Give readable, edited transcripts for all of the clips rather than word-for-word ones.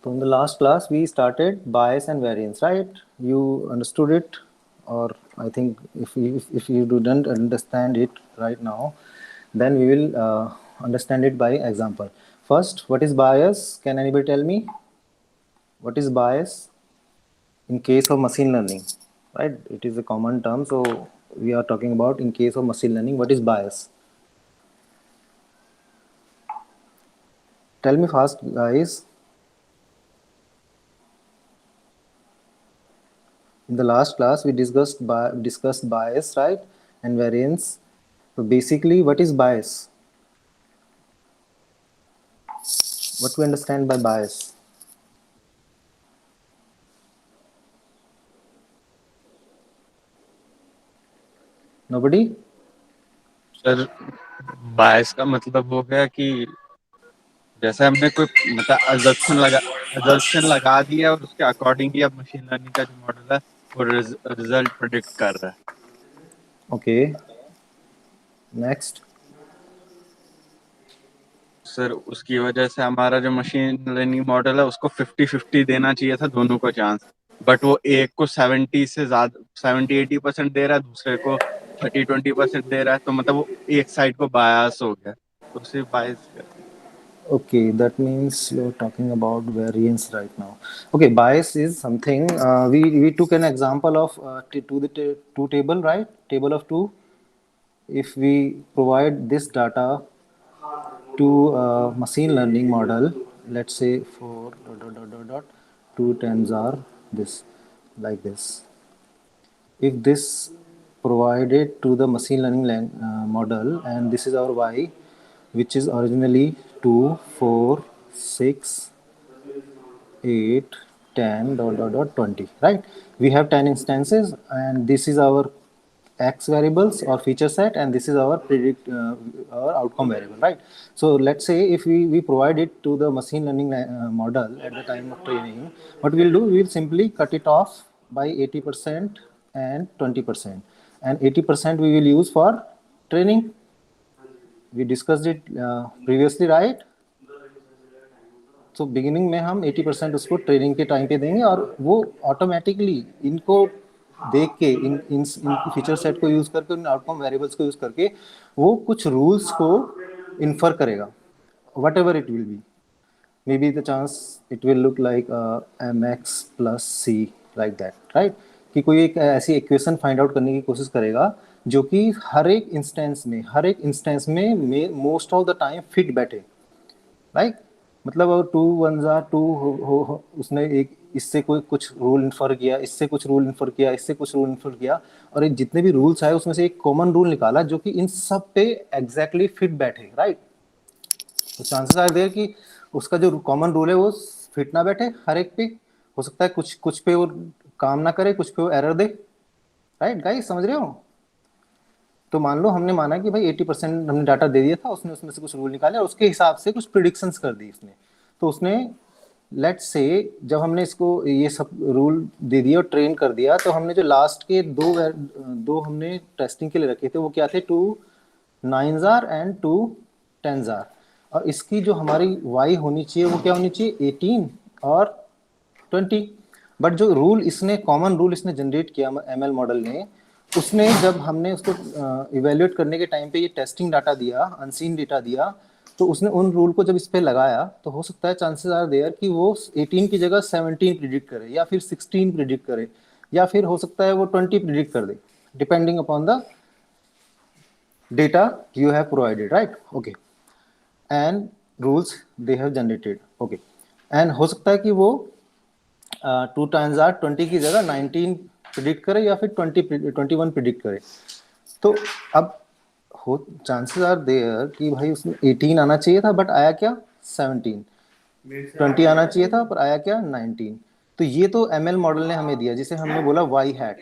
So in the last class we started bias and variance, right? You understood it, or I think if you didn't understand it right now, then we will understand it by example. First, what is bias? Can anybody tell me what is bias in case of machine learning? Right? It is a common term, so we are talking about in case of machine learning. What is bias? Tell me fast, guys. In the last class, we discussed bias, right, and variance. So basically, what is bias? What we understand by bias? Nobody? Sir bias का मतलब हो गया कि जैसे हमने कोई मतलब assumption लगा दिया और उसके अकॉर्डिंगली अब मशीन लर्निंग का जो मॉडल है वो रिजल्ट प्रेडिक्ट कर रहा है. Okay. Next. सर उसकी वजह से हमारा जो मशीन लर्निंग मॉडल है उसको 50-50 देना चाहिए था दोनों को चांस, बट वो एक को 70 से ज्यादा 70-80% दे रहा है, दूसरे को 30-20% दे रहा है, तो मतलब वो एक साइड को बायस हो गया, तो उसे बायस. Okay, that means you're talking about variance right now. Okay, bias is something. We took an example of two table, right? Table of two. If we provide this data to a machine learning model, let's say for two tens are this, like this. If this provided to the machine learning model, and this is our y, which is originally 2, 4, 6, 8, 10, 20, right? We have 10 instances, and this is our x variables or feature set, and this is our our outcome variable, right? So let's say if we provide it to the machine learning model at the time of training, what we'll do, we'll simply cut it off by 80% and 20%, and 80% we will use for training. We discussed it previously, right? तो beginning में हम 80% उसको training के time पे देंगे, और वो automatically इनको देख के इन फीचर सेट को यूज करके, उन आउटकम वेरिएबल्स को यूज करके वो कुछ रूल्स को इन्फर करेगा, whatever it will be. Maybe the chance it will look like mx plus C, like that, right? कि कोई एक ऐसी इक्वेशन फाइंड आउट करने की कोशिश करेगा जो कि हर एक इंस्टेंस में most of the time fit बैठे, राइट? मतलब अगर 2 1 जार 2 हो, उसने एक इससे कोई कुछ रूल इन्फर किया, इससे कुछ रूल इन्फर किया, इससे कुछ रूल इन्फर किया, और एक जितने भी रूल्स आए उसमें से एक कॉमन रूल निकाला जो कि इन सब पे एग्जैक्टली फिट बैठे, राइट? तो चांसेस आर देयर कि उसका जो कॉमन रूल है वो फिट ना बैठे हर एक पे. हो सकता है कुछ कुछ पे वो काम ना करे, कुछ पे वो एरर दे, राइट गाइस? समझ रहे हो? तो मान लो हमने माना कि भाई 80% हमने डाटा दे दिया था, उसने उसमें से कुछ रूल निकाले और उसके हिसाब से कुछ प्रिडिक्शंस कर दी उसने. तो उसने लेट्स से जब हमने इसको ये सब रूल दे दिया और ट्रेन कर दिया, तो हमने जो लास्ट के दो हमने टेस्टिंग के लिए रखे थे वो क्या थे? 2 9s are and 2 10s are. और इसकी जो हमारी वाई होनी चाहिए वो क्या होनी चाहिए? 18 और 20. बट जो रूल इसने कॉमन रूल इसने जनरेट किया एमएल मॉडल ने, उसने जब हमने उसको इवेल्युएट करने के टाइम पे ये टेस्टिंग डाटा दिया, अनसीन डेटा दिया, तो उसने उन रूल को जब इस पे लगाया तो हो सकता है चांसेस आर देयर कि वो 18 की जगह 17 प्रिडिक्ट करे, या फिर 16 प्रिडिक्ट करे, या फिर हो सकता है वो 20 प्रिडिक्ट कर दे, depending upon the data you have provided, right? Okay, and rules they have generated. Okay, and हो सकता है कि वो 2 times r 20 की जगह 19 प्रिडिक्ट करे या फिर 21 प्रिडिक्ट करे. तो अब हो चांसेस आर देयर कि भाई उसमें 18 आना चाहिए था बट आया क्या? 17. 20 आना चाहिए था पर आया क्या? 19. तो ये तो एमएल मॉडल ने हमें दिया, जिसे हमने बोला वाई हैट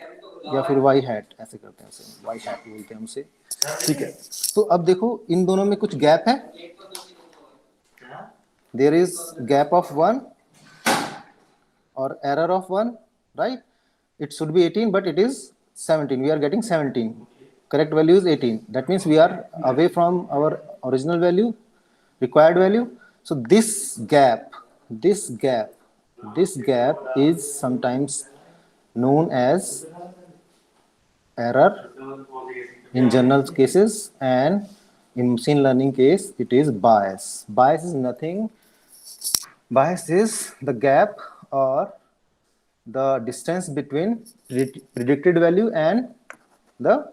या फिर वाई हैट, ऐसे करते हैं उसे, वाई हैट बोलते हैं उसे, ठीक है? तो अब देखो इन दोनों में कुछ गैप है. There is gap of 1 or error of 1, right? It should be 18 but it is 17. We are getting 17. Correct value is 18. That means we are away from our original value, required value. So this gap This gap is sometimes known as error in general cases, and in machine learning case it is bias. Bias is the gap or the distance between predicted value and the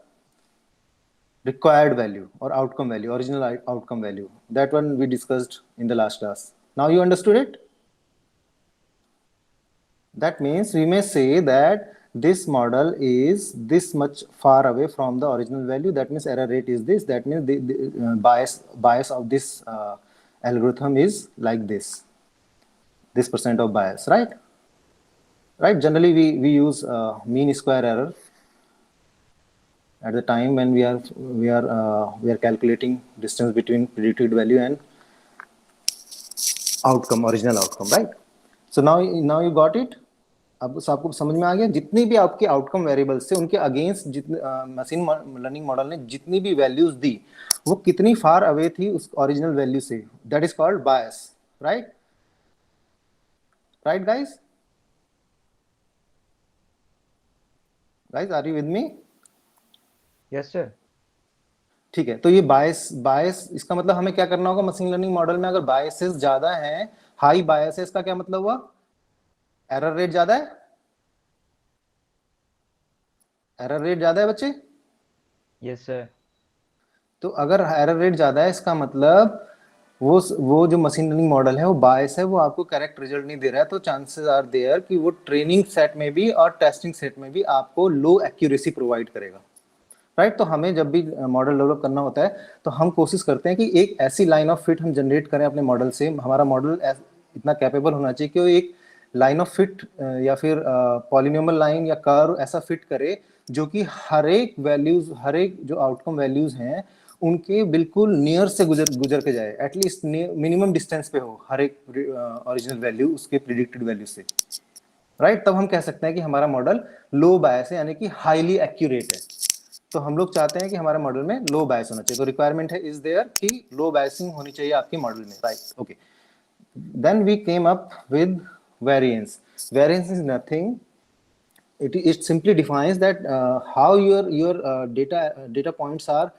required value or outcome value, original outcome value. That one we discussed in the last class. Now you understood it? That means we may say that this model is this much far away from the original value. That means error rate is this. That means the bias of this algorithm is like this percent of bias, right? Right. Generally, we use mean square error at the time when we are calculating distance between predicted value and outcome, original outcome, right? So now you got it. अब आपको समझ में आ गया, जितनी भी आपके outcome variables से उनके अगेंस्ट जितने मशीन लर्निंग मॉडल ने जितनी भी वैल्यूज दी वो कितनी फार अवे थी उस ओरिजिनल वैल्यू से, that is called bias, right? Right guys? Guys are you with me? Yes sir. ठीक है, तो ये बायस इसका मतलब हमें क्या करना होगा मशीन लर्निंग मॉडल में? अगर बायसेस ज्यादा हैं, हाई बायसेस का क्या मतलब हुआ? एरर रेट ज्यादा है। एरर रेट ज्यादा है बच्चे? Yes sir. तो अगर एरर रेट ज्यादा है इसका मतलब वो जो मशीन लर्निंग मॉडल है वो बायस है, वो आपको करेक्ट रिजल्ट नहीं दे रहा है। तो चांसेस आर देयर कि वो ट्रेनिंग सेट में भी और टेस्टिंग सेट में भी आपको लो एक्यूरेसी प्रोवाइड करेगा, राइट? तो हमें जब भी मॉडल डेवलप करना होता है तो हम कोशिश करते हैं कि एक ऐसी लाइन ऑफ फिट हम जनरेट करें अपने मॉडल से। हमारा मॉडल इतना कैपेबल होना चाहिए कि वो एक लाइन ऑफ फिट या फिर पॉलिनोमियल लाइन या कर्व ऐसा फिट करे जो कि हर एक जो आउटकम वैल्यूज हैं उनके बिल्कुल नियर से गुजर के जाए, एटलीस्ट मिनिमम डिस्टेंस पे हो हर एक ओरिजिनल वैल्यू उसके प्रिडिक्टेड वैल्यू से, राइट? तब हम कह सकते हैं कि हमारा मॉडल लो बायस है, यानी कि हाईली एक्यूरेट है। तो हम लोग चाहते हैं कि हमारे मॉडल में लो बायस होना चाहिए, तो रिक्वायरमेंट है इज देयर कि लो बायसिंग होनी चाहिए आपके मॉडल में, right? Okay, then we came up with variance. Variance is nothing. It simply defines that how your data points are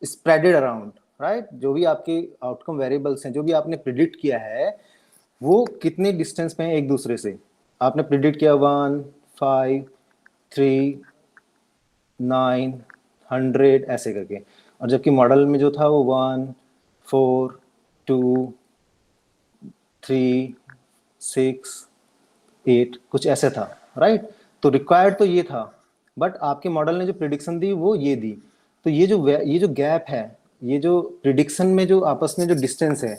spreaded around, right? जो भी आपके आउटकम वेरिएबल्स हैं, जो भी आपने प्रिडिक्ट किया है, वो कितने डिस्टेंस पे हैं एक दूसरे से। आपने प्रिडिक्ट किया 1, 5, 3, 9, 100 ऐसे करके, और जबकि मॉडल में जो था वो 1, 4, 2, 3, 6, 8 कुछ ऐसे था, राइट? तो रिक्वायर्ड तो ये था, बट आपके मॉडल ने जो प्रिडिक्शन दी वो ये दी। तो ये जो गैप है, ये जो प्रिडिक्शन में जो आपस में जो डिस्टेंस है,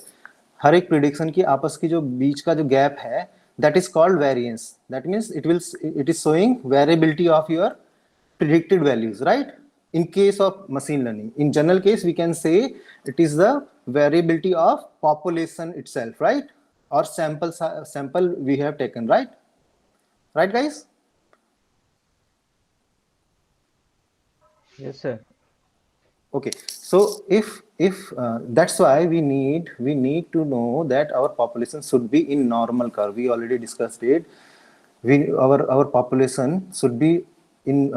हर एक प्रिडिक्शन की आपस की जो बीच का जो गैप है, that is called variance. That means it is showing variability of your predicted values, right? In case of machine learning, in general case we can say it is the variability of population itself, right? Or sample we have taken, right guys? Yes sir. Okay, so if that's why we need to know that our population should be in normal curve. We already discussed it. Our population should be in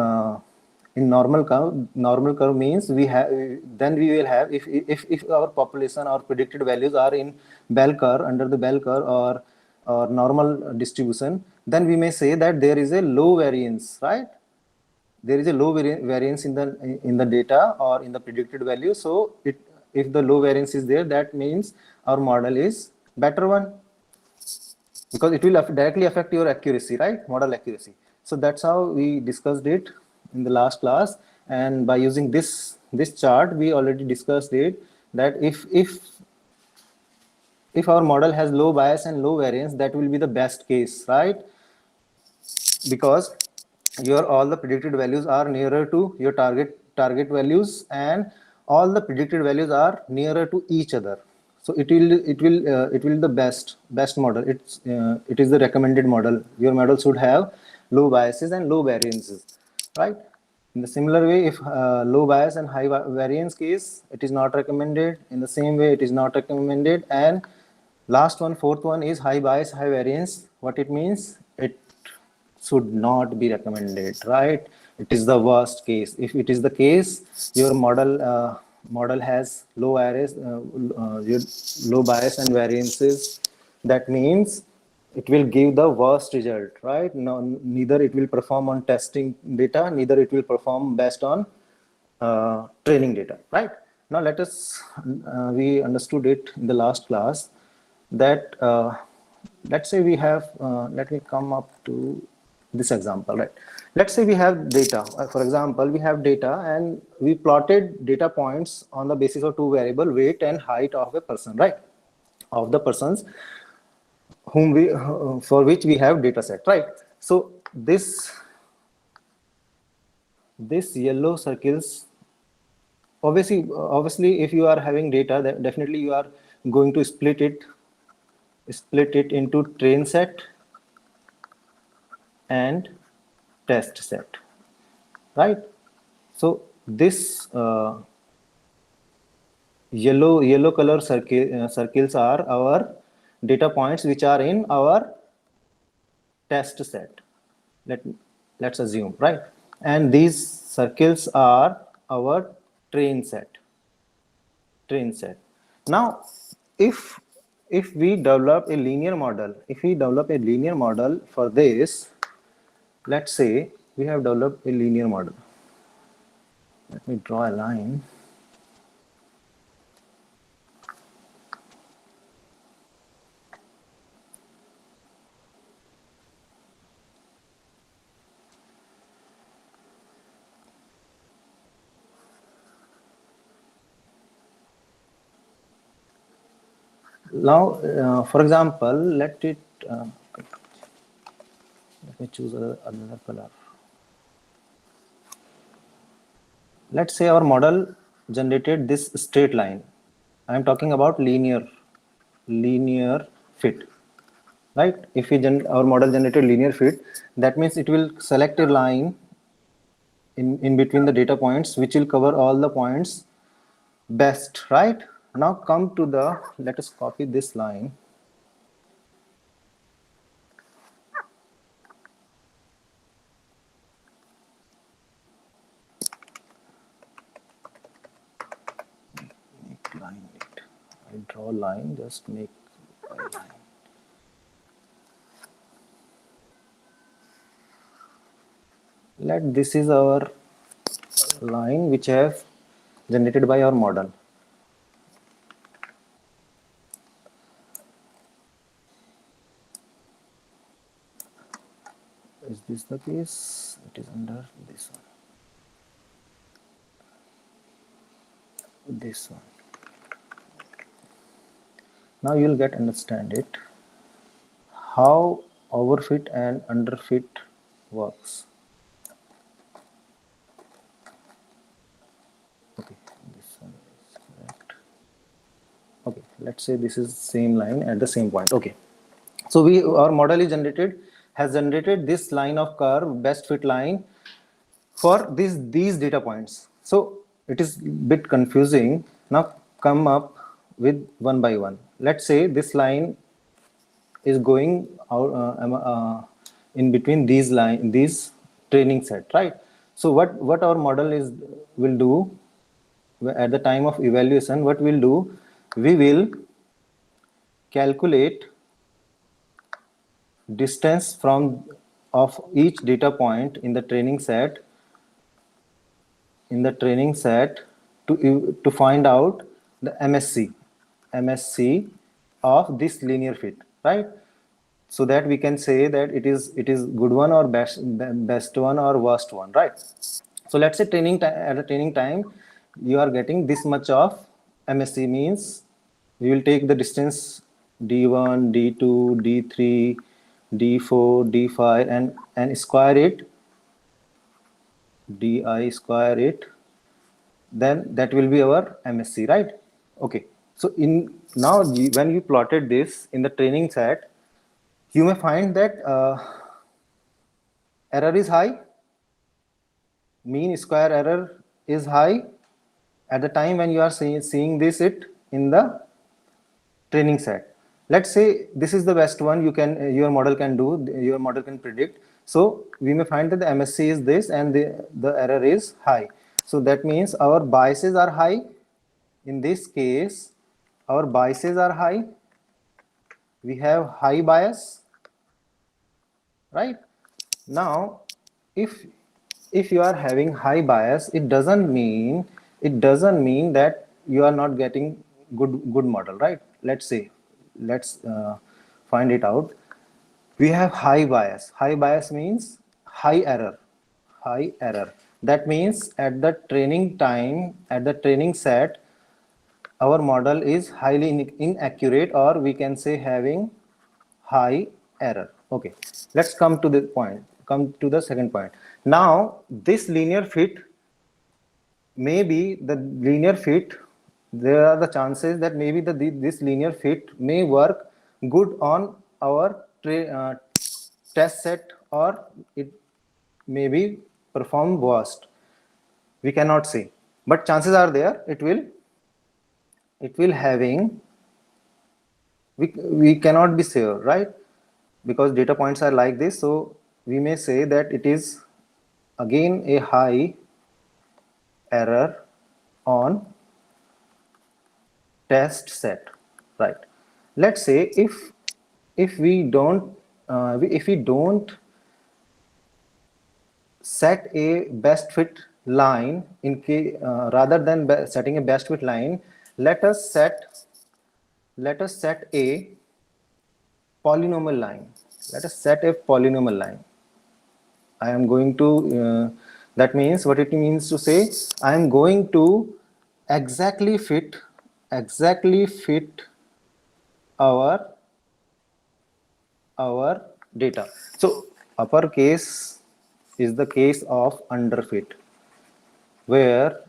normal curve. Normal curve means we will have, if our population or predicted values are in bell curve, under the bell curve or normal distribution, then we may say that there is a low variance, right? There is a low variance in the data or in the predicted value. So if the low variance is there, that means our model is better one, because it will directly affect your accuracy, right? Model accuracy. So that's how we discussed it in the last class, and by using this chart we already discussed it, that if our model has low bias and low variance, that will be the best case, right? Because your all the predicted values are nearer to your target values, and all the predicted values are nearer to each other. So it will the best model. It is the recommended model. Your model should have low biases and low variances, right? In the similar way, if low bias and high variance case, it is not recommended. In the same way, it is not recommended, and Last one, fourth one is high bias, high variance. What it means? It should not be recommended, right? It is the worst case. If it is the case, your model has low bias, your low bias and variances. That means it will give the worst result, right? No, neither it will perform on testing data, neither it will perform based on training data, right? Now let us, we understood it in the last class that let's say we have, let me come up to this example, right? Let's say we have data. For example, we have data and we plotted data points on the basis of two variable, weight and height of a person, right? Of the persons whom we, for which we have data set, right? So this yellow circles, obviously if you are having data, that definitely you are going to split it into train set and test set, right? So this yellow color circles are our data points which are in our test set. Let's assume, right? And these circles are our train set. Now, if we develop a linear model, for this, let's say we have developed a linear model. Let me draw a line. Now, for example, let me choose another color. Let's say our model generated this straight line. I am talking about linear fit, right? If our model generated linear fit, that means it will select a line in between the data points, which will cover all the points best, right? Now come to the, let us copy this line. Make line it. I draw line, just make a line. This is our line which have generated by our model. Is this the case? It is under this one. This one. Now you will understand it, how overfit and underfit works. Okay, this one is correct. Okay, let's say this is same line at the same point. Okay, so our model has generated this line of curve, best fit line for these data points. So it is a bit confusing. Now come up with one by one. Let's say this line is going out in between these training set, right? So what our model will do at the time of evaluation, what we'll do, we will calculate distance of each data point in the training set to find out the MSC of this linear fit, right? So that we can say that it is good one or best one or worst one, right? So let's say at the training time you are getting this much of MSC, means we will take the distance D1, D2, D3, D4, D5 and square it, DI square it, then that will be our MSC, right? Okay, so when you plotted this in the training set, you may find that error is high, mean square error is high at the time when you are seeing it in the training set. let's say this is the best one your model can do, your model can predict. So we may find that the MSC is this and the error is high. So that means our biases are high. In this case, our biases are high. We have high bias, right? Now, if you are having high bias, it doesn't mean that you are not getting good model, right? Let's say, let's find it out. We have high bias. High bias means high error. High error. That means at the training time, at the training set, our model is highly inaccurate, or we can say having high error. Okay, let's come to the point, come to the second point. Now this linear fit, maybe the linear fit, there are the chances that maybe this linear fit may work good on our test set, or it may be perform worst. We cannot say, but chances are there it will having, we cannot be sure, right? Because data points are like this. So we may say that it is again a high error on test set, right? Let's say if we don't if we don't set a best fit line, in case rather than setting a best fit line, let us set a polynomial line. Let us set a polynomial line. I am going to that means, what it means to say, I am going to exactly fit our data. So uppercase is the case of underfit, where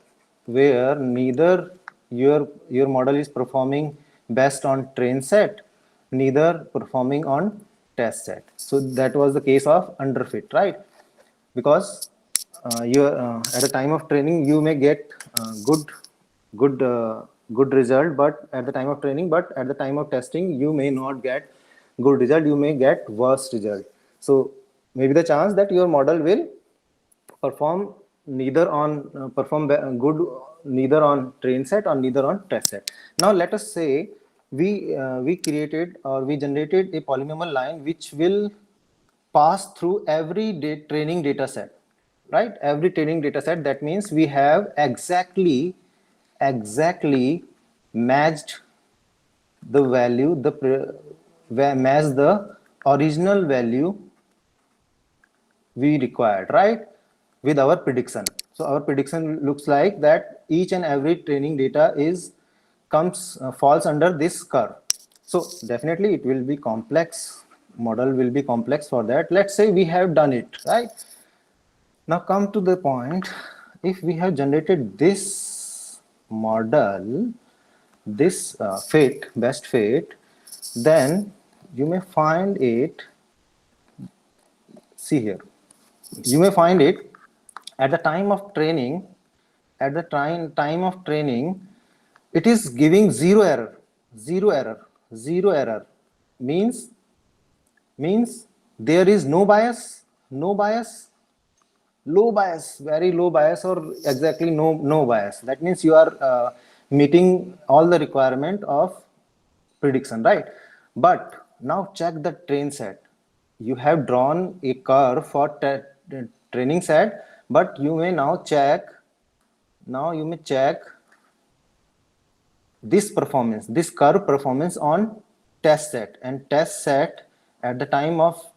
neither your model is performing best on train set, neither performing on test set. So that was the case of underfit, right? Because at the time of training you may get good result, but at the time of training, but at the time of testing you may not get good result, you may get worst result. So maybe the chance that your model will perform neither on good neither on train set or neither on test set. Now let us say we created, or we generated a polynomial line which will pass through every training data set, right? Every training data set. That means we have exactly matched the value, match the original value we required, right, with our prediction. So our prediction looks like that each and every training data falls under this curve. So definitely it will be complex, model will be complex for that. Let's say we have done it, right? Now come to the point, if we have generated this model, this best fit, then you may find it, see here, you may find it at the time of training, time of training, it is giving zero error. Zero error means there is no bias, low bias, very low bias, or exactly no bias. That means you are meeting all the requirement of prediction, right? But now check the train set. You have drawn a curve for training set, but you may now check this performance, this curve performance on test set. And test set, at the time of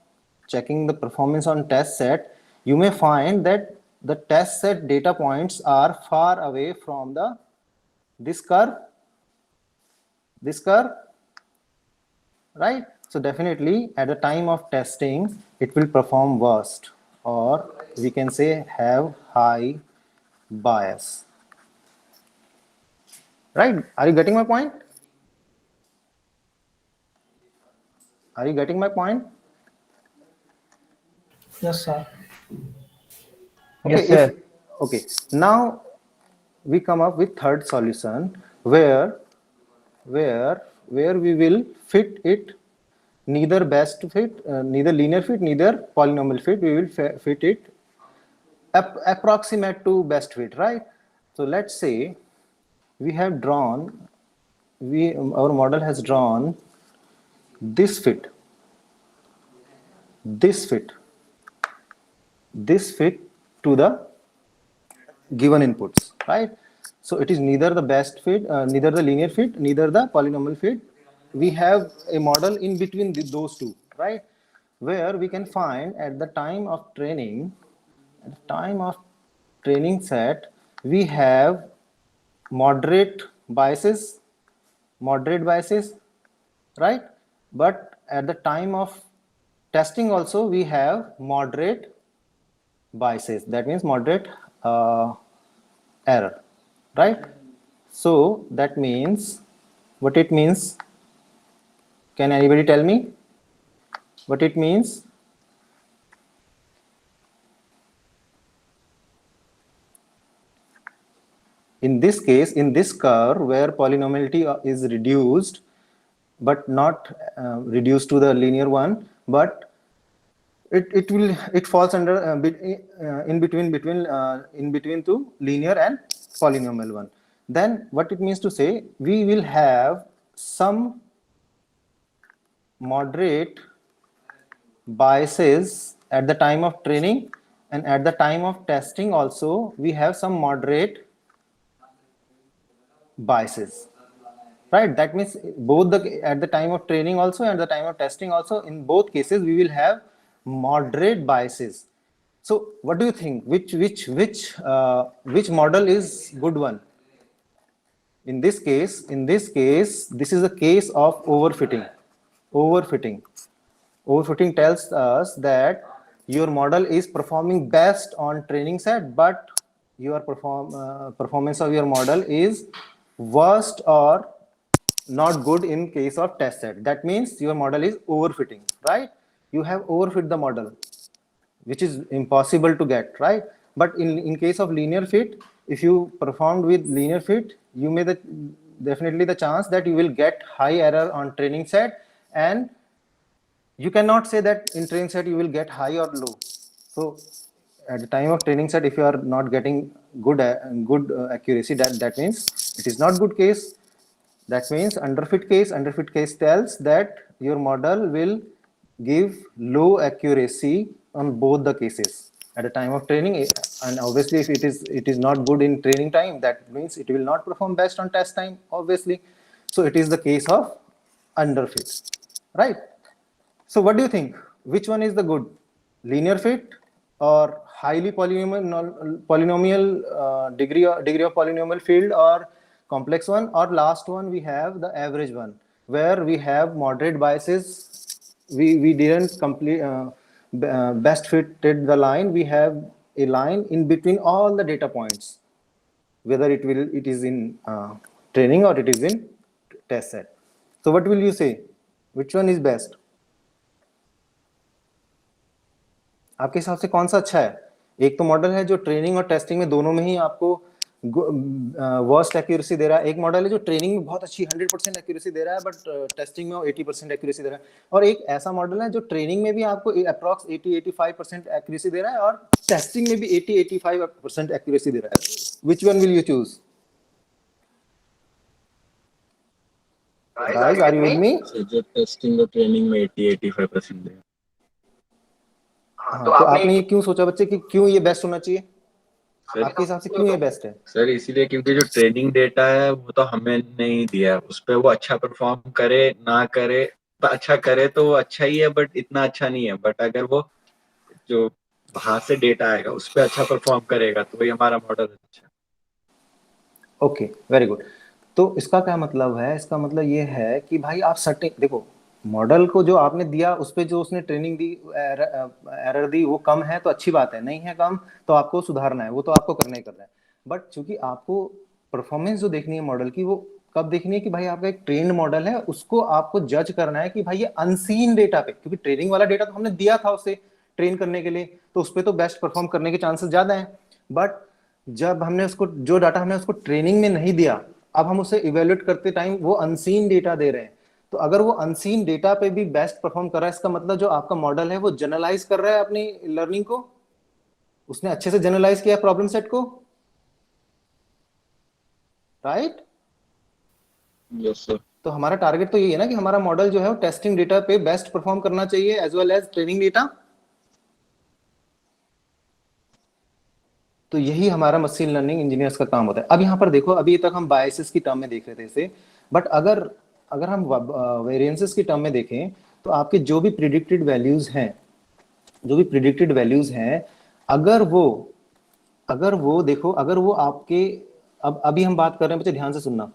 checking the performance on test set, you may find that the test set data points are far away from this curve, right? So definitely at the time of testing it will perform worst, or we can say have high bias, right? Are you getting my point? Are you getting my point? Yes, sir. Okay, Yes, sir. okay, now we come up with third solution, where where we will fit it neither best fit, neither linear fit, neither polynomial fit. We will fit it approximate to best fit, right? So let's say we have drawn, our model has drawn this fit, this fit, this fit to the given inputs, right? So it is neither the best fit, neither the linear fit, neither the polynomial fit. We have a model in between those two, right? Where we can find at the time of training, at the time of training set, we have moderate biases, right? But at the time of testing also, we have moderate biases. That means moderate error, right? So that means, what it means, can anybody tell me what it means? In this case, in this curve where polynomiality is reduced, but not reduced to the linear one, but it falls under in between to linear and polynomial one. Then what it means to say, we will have some moderate biases at the time of training, and at the time of testing also we have some moderate biases, right? That means both at the time of training also and the time of testing also, in both cases we will have moderate biases. So what do you think, which model is good one? In this case, this is a case of overfitting. Overfitting tells us that your model is performing best on training set, but your performance of your model is worst or not good in case of test set. That means your model is overfitting, right? You have overfit the model, which is impossible to get, right? But in case of linear fit, if you performed with linear fit, you may definitely the chance that you will get high error on training set, and you cannot say that in training set you will get high or low. So at the time of training set, if you are not getting good accuracy, that means it is not good case. That means underfit case tells that your model will give low accuracy on both the cases at the time of training, and obviously if it is not good in training time, that means it will not perform best on test time, obviously. So it is the case of underfit, right? So what do you think, which one is the good, linear fit or highly polynomial degree of polynomial field, or complex one, or last one we have the average one where we have moderate biases, we didn't complete best fitted the line, we have a line in between all the data points, whether it is in training or it is in test set. So what will you say, which one is best? आपके हिसाब से कौन सा अच्छा है? एक तो model है जो ट्रेनिंग और टेस्टिंग में दोनों में ही आपको वर्स्ट एक्यूरेसी दे रहा है, एक मॉडल है जो ट्रेनिंग में बहुत अच्छी 100% एक्यूरेसी दे रहा है बट टेस्टिंग में 80% एक्यूरेसी दे रहा है, और एक ऐसा मॉडल है जो ट्रेनिंग में भी आपको अप्रॉक्स 80-85% एक्यूरेसी दे रहा है और टेस्टिंग में भी 80-85% एक्यूरेसी दे रहा है. Which one will you choose? Guys, are you with me? जो टेस्टिंग और ट्रेनिंग में 80-85% दे. हाँ, तो आपने ये क्यों सोचा बच्चे कि क्यों ये बेस्ट होना चाहिए? आपके हिसाब से क्यों ये बेस्ट है? सर इसीलिए क्योंकि जो ट्रेनिंग डेटा है वो तो हमें नहीं दिया है, उस पर वो अच्छा परफॉर्म करे ना करे, अच्छा करे तो वो अच्छा ही है बट इतना अच्छा नहीं है, बट अगर वो जो बाहर से डेटा आएगा उस पर अच्छा परफॉर्म करेगा तो वही हमारा मॉडल अच्छा. Okay, very good. तो इसका क्या मतलब है? इसका मतलब ये है कि भाई आप सर्टेन, देखो मॉडल को जो आपने दिया उस पर जो उसने ट्रेनिंग दी, एरर दी, वो कम है तो अच्छी बात है, नहीं है कम तो आपको सुधारना है, वो तो आपको करना ही करना है. बट चूंकि आपको परफॉर्मेंस जो देखनी है मॉडल की, वो कब देखनी है कि भाई आपका एक ट्रेंड मॉडल है, उसको आपको जज करना है कि भाई ये अनसीन डेटा पे, क्योंकि ट्रेनिंग वाला डेटा तो हमने दिया था उसे ट्रेन करने के लिए, तो उस पर तो बेस्ट परफॉर्म करने के चांसेस ज्यादा हैं. बट जब हमने उसको, जो डाटा हमने उसको ट्रेनिंग में नहीं दिया, अब हम उसे इवेल्युएट करते टाइम वो अनसीन डेटा दे रहे हैं, तो अगर वो अनसीन डेटा पे भी बेस्ट परफॉर्म कर रहा है, इसका मतलब जो आपका मॉडल है वो जनरलाइज कर रहा है अपनी लर्निंग को, उसने अच्छे से जनरलाइज किया प्रॉब्लम सेट को, राइट? Yes sir. तो हमारा टारगेट तो यही है ना कि हमारा मॉडल जो है वो टेस्टिंग डेटा पे बेस्ट परफॉर्म करना चाहिए as well as training data. तो यही हमारा मशीन लर्निंग इंजीनियर्स का काम होता है। अब यहाँ पर देखो, अभी तक हम बायसेस की टर्म में देख रहे थे इसे, बट अगर अगर हम वेरिएंसेस की टर्म में देखें तो आपके जो भी प्रिडिक्टेड वैल्यूज हैं, जो भी प्रिडिक्टेड वैल्यूज हैं, अगर वो देखो, अगर वो आपके, अब अभी हम बात कर रहे हैं, बच्चे ध्यान से सुनना,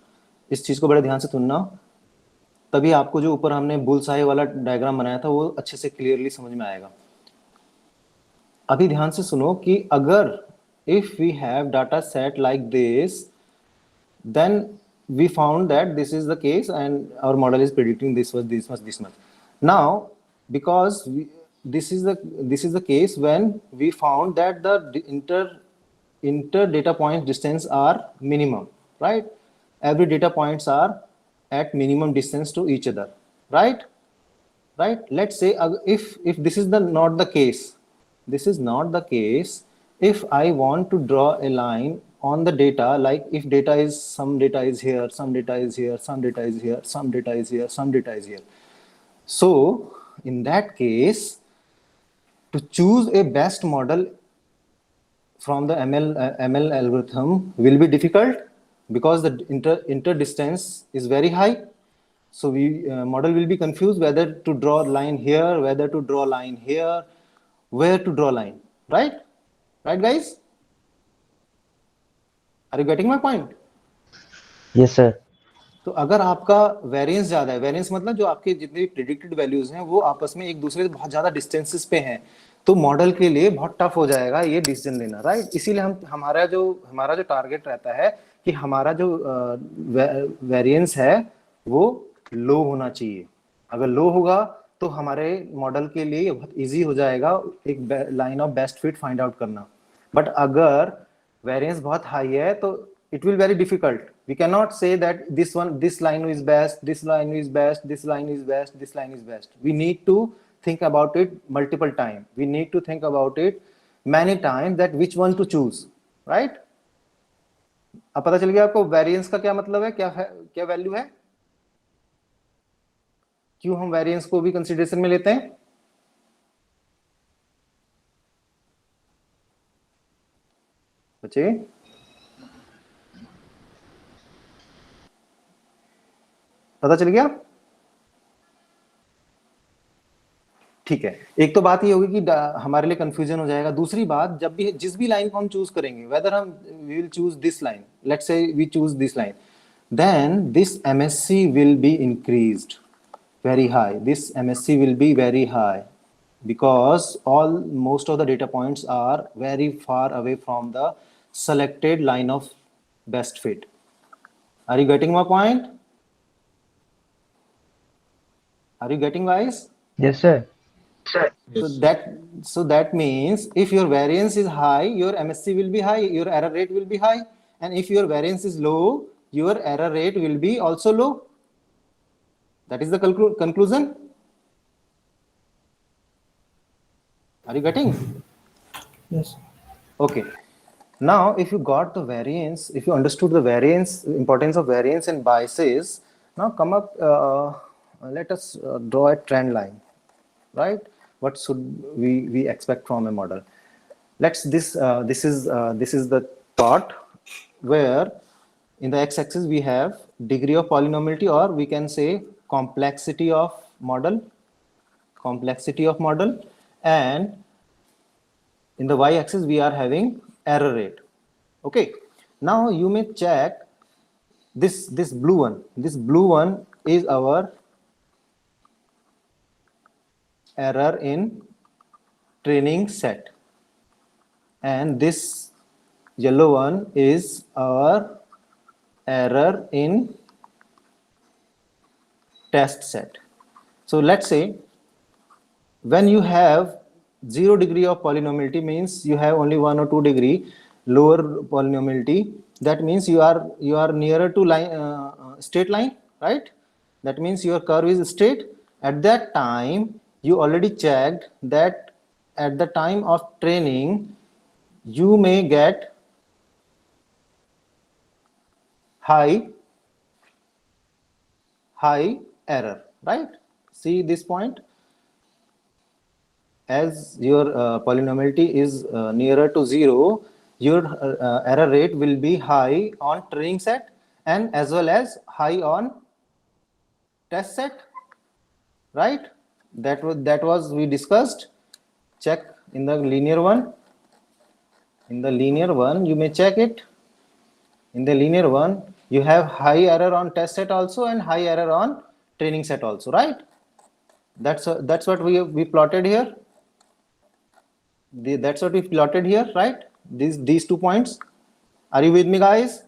इस चीज को बड़े ध्यान से सुनना, तभी आपको जो ऊपर हमने बुलसाई वाला डायग्राम बनाया था वो अच्छे से क्लियरली समझ में आएगा। अभी ध्यान से सुनो कि अगर if we have data set like this, then we found that this is the case and our model is predicting this was this much this much. Now because this is the case when we found that the inter data point distance are minimum, right? Every data points are at minimum distance to each other, right? Right? Let's say if this is not the case, this is not the case, if I want to draw a line on the data, like if data is, some data is here, some data is here, some data is here, some data is here, some data is here, so in that case, to choose a best model from the ML algorithm will be difficult because the inter distance is very high. So we model will be confused whether to draw a line here, whether to draw a line here, where to draw a line, right? Right, guys? Are you getting my point? Yes, sir. तो अगर आपका variance ज्यादा है, variance मतलब जो आपके जितने भी प्रिडिक्टेड वैल्यूज हैं वो आपस में एक दूसरे से बहुत ज्यादा डिस्टेंसेस पे हैं, तो मॉडल के लिए बहुत टफ हो जाएगा ये डिसीजन लेना, राइट? इसीलिए हम हमारा जो टारगेट रहता है कि हमारा जो वेरिएंस है वो लो होना चाहिए। अगर लो होगा तो हमारे मॉडल के लिए बहुत इजी हो जाएगा एक line of best fit find out करना। बट अगर वेरिएंस बहुत हाई है तो it will very difficult. We cannot say that this line is best, this line is best, this line is best, this line is best. We need to think about it multiple times. We need to think about it many times that which one to choose, right? अब पता चल गया आपको variance का क्या मतलब है, क्या वैल्यू है, क्यों हम वेरिएंस को भी कंसिडरेशन में लेते हैं? बच्चे पता चल गया? ठीक है, एक तो बात ये होगी कि हमारे लिए कंफ्यूजन हो जाएगा। दूसरी बात, जब भी जिस भी लाइन को हम चूज करेंगे, वेदर हम we will choose this line, let's say we choose this line, then this MSC will be increased very high. This MSC will be very high because most of the data points are very far away from the selected line of best fit. Are you getting my point? Are you getting, guys? Yes, sir. So that means if your variance is high, your MSC will be high, your error rate will be high, and if your variance is low, your error rate will be also low. That is the conclusion. Are you getting? Yes. Okay. Now, if you got the variance, if you understood the variance, importance of variance and biases, now come up, let us draw a trend line, right? What should we expect from a model? This is the thought where in the x-axis we have degree of polynomiality, or we can say complexity of model, and in the y-axis we are having error rate. Okay, now you may check this blue one. This blue one is our error in training set, and this yellow one is our error in test set. So let's say when you have 0 degree of polynomiality, means you have only 1 or 2 degree lower polynomiality, that means you are nearer to line straight line, right? That means your curve is straight. At that time, you already checked that at the time of training, you may get high error, right? See this point? As your polynomiality is nearer to 0, your error rate will be high on training set and as well as high on test set, right? That was we discussed. Check in the linear one. In the linear one, you may check it. In the linear one, you have high error on test set also and high error on training set also, right? That's what we plotted here. That's what we plotted here, right? These 2 points. Are you with me, guys?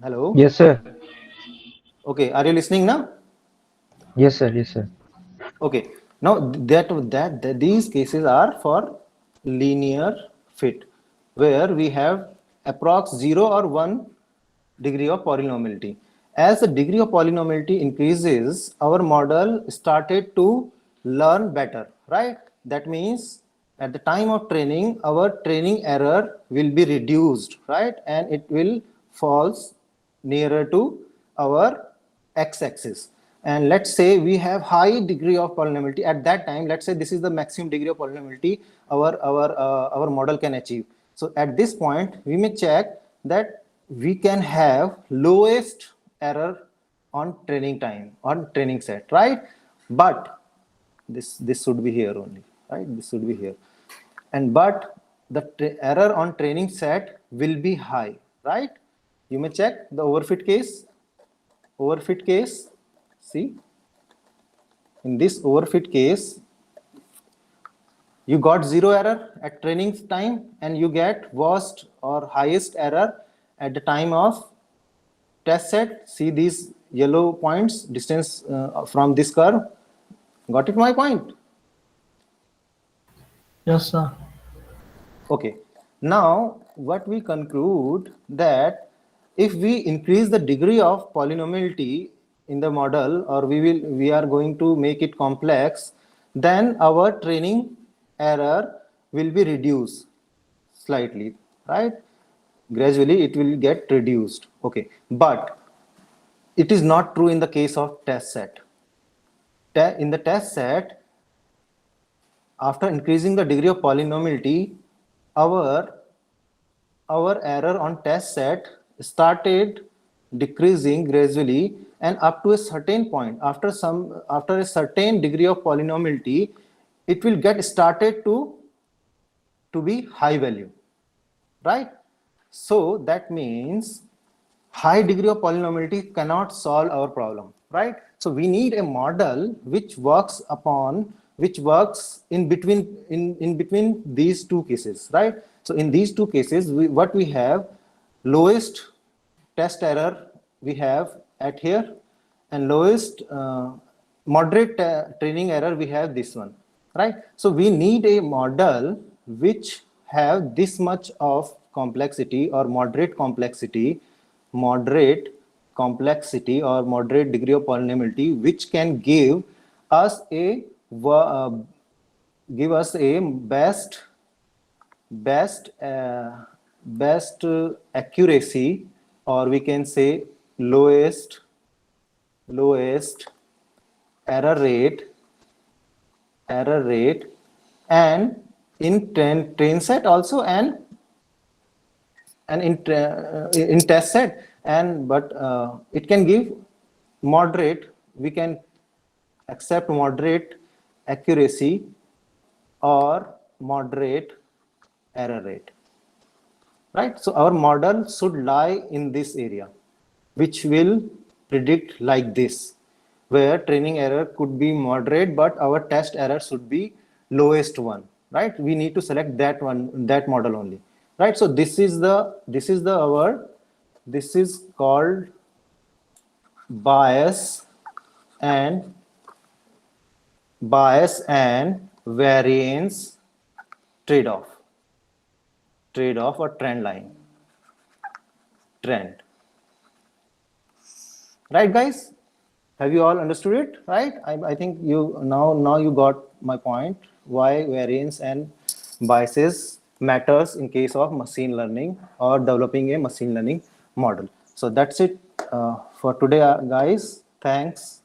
Hello. Yes, sir. Okay. Are you listening now? Yes, sir. Yes, sir. Okay. Now that these cases are for linear fit, where we have approx 0 or 1 degree of polynomiality. As the degree of polynomiality increases, our model started to learn better, right? That means at the time of training, our training error will be reduced, right? And it will falls nearer to our x-axis. And let's say we have high degree of polynomiality at that time. Let's say this is the maximum degree of polynomiality our model can achieve. So at this point, we may check that we can have lowest error on training time, on training set, right? But this should be here only, right? This should be here. And but the error on training set will be high, right? You may check the overfit case. Overfit case, see, in this overfit case, you got 0 error at training time and you get worst or highest error at the time of test set. See these yellow points, distance from this curve. Got it my point? Yes, sir. Okay. Now, what we conclude that if we increase the degree of polynomiality in the model, or we are going to make it complex, then our training error will be reduced slightly, right? Gradually, it will get reduced. Okay, but it is not true in the case of test set. In the test set, after increasing the degree of polynomiality, our error on test set started decreasing gradually, and up to a certain point, after a certain degree of polynomiality, it will get started to be high value, right? So that means high degree of polynomiality cannot solve our problem, right? So we need a model which works in between these two cases, right? So in these two cases, what we have, lowest test error we have at here, and lowest moderate training error we have this one, right? So we need a model which have this much of complexity or moderate complexity or moderate degree of polynomiality, which can give us a best accuracy, or we can say lowest error rate, and in train set also, and in test set, and but it can give moderate, we can accept moderate accuracy or moderate error rate, right? So our model should lie in this area, which will predict like this, where training error could be moderate, but our test error should be lowest one, right? We need to select that one, that model only, right? So this is called bias and variance trade-off or trend trend. Right, guys? Have you all understood it? Right? I think you now you got my point. Why variance and biases matters in case of machine learning or developing a machine learning model. So that's it for today, guys. Thanks.